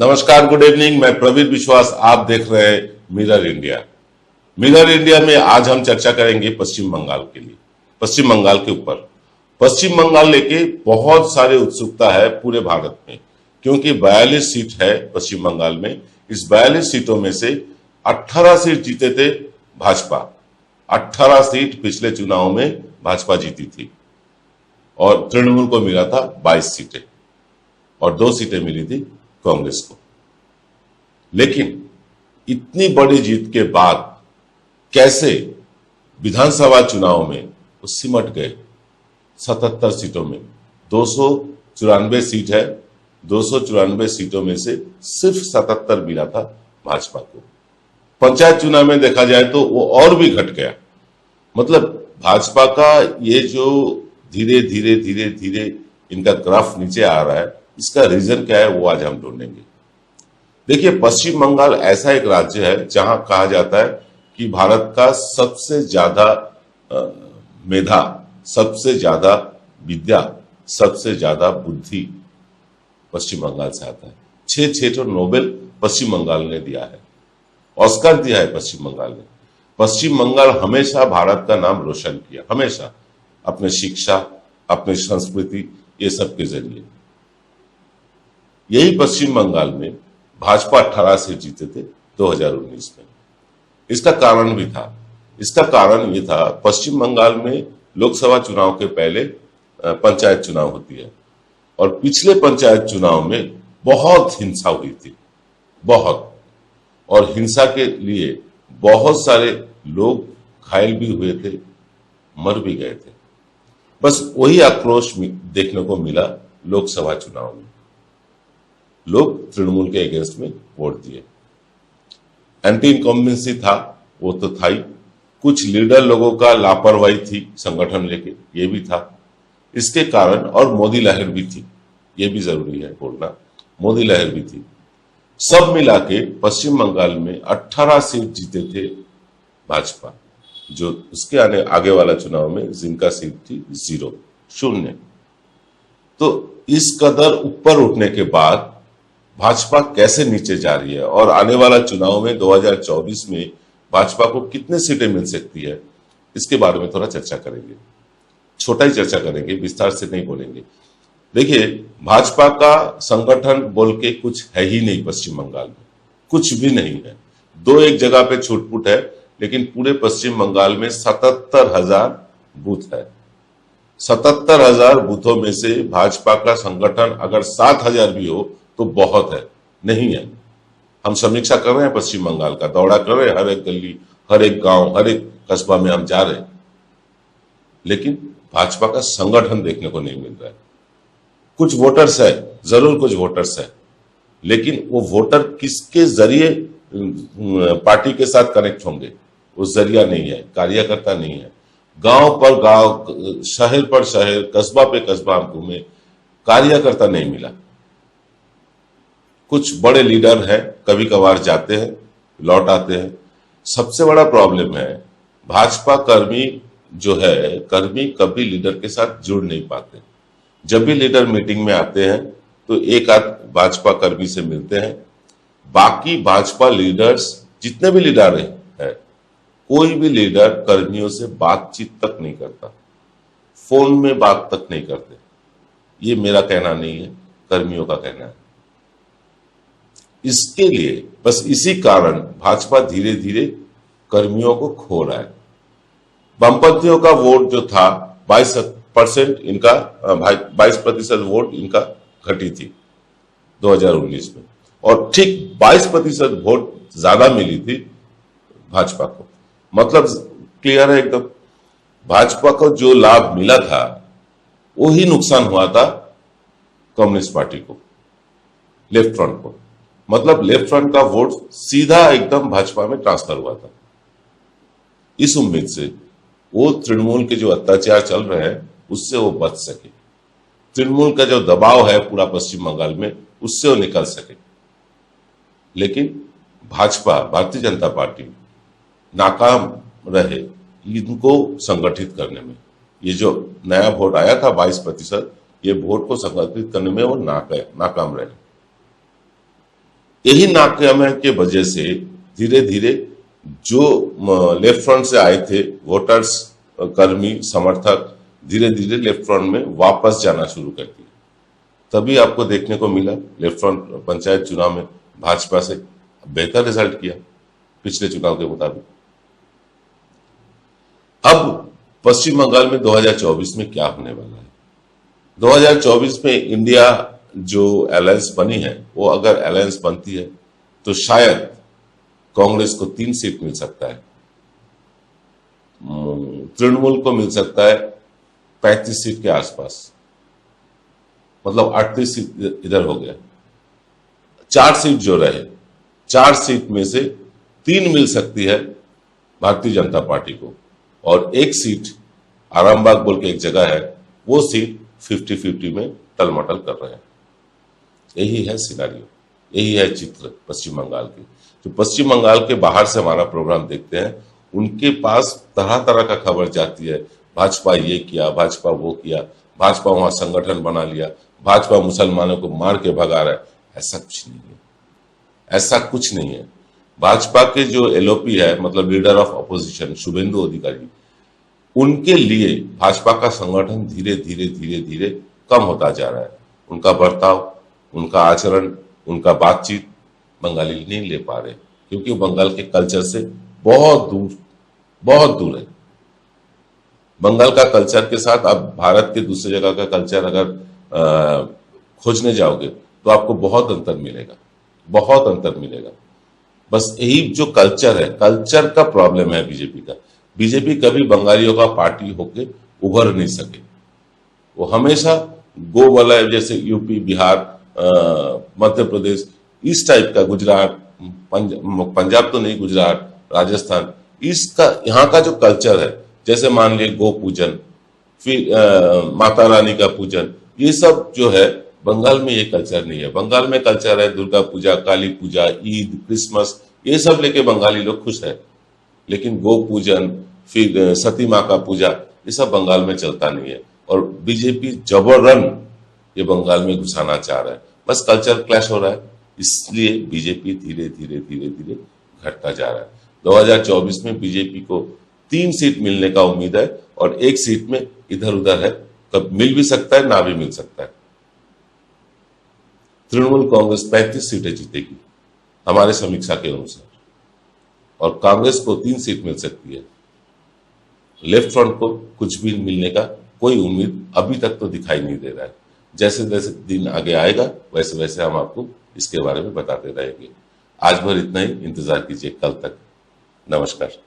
नमस्कार, good evening. मैं प्रवीण विश्वास, आप देख रहे हैं मिरर इंडिया। मिरर इंडिया में आज हम चर्चा करेंगे पश्चिम बंगाल के लिए, पश्चिम बंगाल के ऊपर। पश्चिम बंगाल लेके बहुत सारे उत्सुकता है पूरे भारत में, क्योंकि 42 सीट है पश्चिम बंगाल में। इस 42 सीटों में से 18 सीट जीते थे भाजपा। 18 सीट पिछले चुनाव में भाजपा जीती थी और तृणमूल को मिला था 22 सीटें और 2 सीटें मिली थी कांग्रेस को। लेकिन इतनी बड़ी जीत के बाद कैसे विधानसभा चुनाव में वो सिमट गए 77 सीटों में। 294 सीट है, 294 सीटों में से सिर्फ 77 मिला था भाजपा को। पंचायत चुनाव में देखा जाए तो वो और भी घट गया। मतलब भाजपा का ये जो धीरे धीरे धीरे धीरे इनका ग्राफ नीचे आ रहा है, इसका रीजन क्या है वो आज हम ढूंढेंगे। देखिए, पश्चिम बंगाल ऐसा एक राज्य है जहां कहा जाता है कि भारत का सबसे ज्यादा मेधा, सबसे ज्यादा विद्या, सबसे ज्यादा बुद्धि पश्चिम बंगाल से आता है। 6 तो नोबेल पश्चिम बंगाल ने दिया है, ऑस्कर दिया है पश्चिम बंगाल ने। पश्चिम बंगाल हमेशा भारत का नाम रोशन किया, हमेशा, अपने शिक्षा, अपनी संस्कृति, ये सब के जरिए। यही पश्चिम बंगाल में भाजपा 18 सीट जीते थे 2019 में। इसका कारण भी था। इसका कारण ये था, पश्चिम बंगाल में लोकसभा चुनाव के पहले पंचायत चुनाव होती है और पिछले पंचायत चुनाव में बहुत हिंसा हुई थी, बहुत। और हिंसा के लिए बहुत सारे लोग घायल भी हुए थे, मर भी गए थे। बस वही आक्रोश देखने को मिला लोकसभा चुनाव में। लोग तृणमूल के अगेंस्ट में वोट दिए। एंटी इनकम्बेंसी था, वो तो था ही। कुछ लीडर लोगों का लापरवाही थी संगठन लेके, ये भी था इसके कारण। और मोदी लहर भी थी, ये भी जरूरी है बोलना, मोदी लहर भी थी। सब मिला के पश्चिम बंगाल में 18 सीट जीते थे भाजपा, जो उसके आगे वाला चुनाव में जिनका सीट थी 0, 0। तो इस कदर ऊपर उठने के बाद भाजपा कैसे नीचे जा रही है और आने वाला चुनाव में 2024 में भाजपा को कितने सीटें मिल सकती है, इसके बारे में थोड़ा चर्चा करेंगे। छोटा ही चर्चा करेंगे, विस्तार से नहीं बोलेंगे। देखिए, भाजपा का संगठन बोल के कुछ है ही नहीं पश्चिम बंगाल में, कुछ भी नहीं है। 2-1 जगह पे छूटपुट है, लेकिन पूरे पश्चिम बंगाल में 77,000 बूथ है। 77,000 बूथों में से भाजपा का संगठन अगर 7,000 भी हो तो बहुत है, नहीं है। हम समीक्षा कर रहे हैं पश्चिम बंगाल का, दौरा कर रहे हैं, हर एक गली, हर एक गांव, हर एक कस्बा में हम जा रहे हैं, लेकिन भाजपा का संगठन देखने को नहीं मिल रहा है। कुछ वोटर्स है, जरूर कुछ वोटर्स है, लेकिन वो वोटर किसके जरिए पार्टी के साथ कनेक्ट होंगे, वो जरिया नहीं है, कार्यकर्ता नहीं है। गांव पर गांव, शहर पर शहर, कस्बा पे कस्बा हम घूमे, कार्यकर्ता नहीं मिला। कुछ बड़े लीडर हैं, कभी कभार जाते हैं, लौट आते हैं। सबसे बड़ा प्रॉब्लम है, भाजपा कर्मी जो है, कर्मी कभी लीडर के साथ जुड़ नहीं पाते। जब भी लीडर मीटिंग में आते हैं तो एक आध भाजपा कर्मी से मिलते हैं, बाकी भाजपा लीडर्स, जितने भी लीडर हैं, कोई भी लीडर कर्मियों से बातचीत तक नहीं करता, फोन में बात तक नहीं करते। ये मेरा कहना नहीं है, कर्मियों का कहना है। इसके लिए, बस इसी कारण भाजपा धीरे धीरे कर्मियों को खो रहा है। वामपंथियों का वोट जो था 22% इनका, 22% वोट इनका घटी थी 2019 में, और ठीक 22% वोट ज्यादा मिली थी भाजपा को। मतलब क्लियर है एकदम, भाजपा को जो लाभ मिला था वही नुकसान हुआ था कम्युनिस्ट पार्टी को, लेफ्ट फ्रंट को। मतलब लेफ्ट फ्रंट का वोट सीधा एकदम भाजपा में ट्रांसफर हुआ था। इस उम्मीद से वो तृणमूल के जो अत्याचार चल रहे हैं उससे वो बच सके, तृणमूल का जो दबाव है पूरा पश्चिम बंगाल में, उससे वो निकल सके। लेकिन भाजपा, भारतीय जनता पार्टी नाकाम रहे इनको संगठित करने में। ये जो नया वोट आया था 22%, ये वोट को संगठित करने में वो नाकाम रहे। यही नाकामी के वजह से धीरे धीरे जो लेफ्ट फ्रंट से आए थे वोटर्स, कर्मी, समर्थक धीरे धीरे लेफ्ट फ्रंट में वापस जाना शुरू कर दिए। तभी आपको देखने को मिला लेफ्ट फ्रंट पंचायत चुनाव में भाजपा से बेहतर रिजल्ट किया पिछले चुनाव के मुताबिक। अब पश्चिम बंगाल में 2024 में क्या होने वाला है? 2024 में इंडिया जो अलायंस बनी है, वो अगर अलायंस बनती है तो शायद कांग्रेस को 3 सीट मिल सकता है, तृणमूल को मिल सकता है 35 सीट के आसपास, मतलब 38 सीट इधर हो गया। 4 सीट जो रहे, 4 सीट में से 3 मिल सकती है भारतीय जनता पार्टी को, और 1 सीट आरामबाग बोल के एक जगह है, वो सीट 50-50 में टलमटल कर रहे हैं। यही है सिनारियो, यही है चित्र पश्चिम बंगाल की। जो पश्चिम बंगाल के बाहर से हमारा प्रोग्राम देखते हैं, उनके पास तरह तरह का खबर जाती है, भाजपा ये किया, भाजपा वो किया, भाजपा वहां संगठन बना लिया, भाजपा मुसलमानों को मार के भगा रहा है। ऐसा कुछ नहीं है, ऐसा कुछ नहीं है। भाजपा के जो एलओपी है, मतलब लीडर ऑफ अपोजिशन शुभेंदु अधिकारी, उनके लिए भाजपा का संगठन धीरे धीरे धीरे धीरे कम होता जा रहा है। उनका बर्ताव, उनका आचरण, उनका बातचीत बंगाली नहीं ले पा रहे, क्योंकि वो बंगाल के कल्चर से बहुत दूर है। बंगाल का कल्चर के साथ आप भारत के दूसरे जगह का कल्चर अगर खोजने जाओगे तो आपको बहुत अंतर मिलेगा। बस यही जो कल्चर है, कल्चर का प्रॉब्लम है बीजेपी का। बीजेपी कभी बंगालियों का पार्टी होके उभर नहीं सके। वो हमेशा गो वाला, जैसे यूपी, बिहार, मध्य प्रदेश, इस टाइप का, गुजरात, पंजाब तो नहीं, गुजरात, राजस्थान, इसका यहाँ का जो कल्चर है, जैसे मान लिए गो पूजन, फिर माता रानी का पूजन, ये सब जो है बंगाल में ये कल्चर नहीं है। बंगाल में कल्चर है दुर्गा पूजा, काली पूजा, ईद, क्रिसमस, ये सब लेके बंगाली लोग खुश है। लेकिन गो पूजन, फिर सती माँ का पूजा, ये सब बंगाल में चलता नहीं है। और बीजेपी जबरन ये बंगाल में घुसाना चाह रहा है। बस कल्चर क्लैश हो रहा है, इसलिए बीजेपी धीरे धीरे घटता जा रहा है। 2024 में बीजेपी को 3 सीट मिलने का उम्मीद है, और 1 सीट में इधर उधर है, कब मिल भी सकता है, ना भी मिल सकता है। तृणमूल कांग्रेस 35 सीटें जीतेगी हमारे समीक्षा के अनुसार, और कांग्रेस को 3 सीट मिल सकती है। लेफ्ट फ्रंट को कुछ भी मिलने का कोई उम्मीद अभी तक तो दिखाई नहीं दे रहा है। जैसे जैसे दिन आगे आएगा वैसे वैसे हम आपको इसके बारे में बताते रहेंगे। आज भर इतना ही, इंतजार कीजिए कल तक। नमस्कार।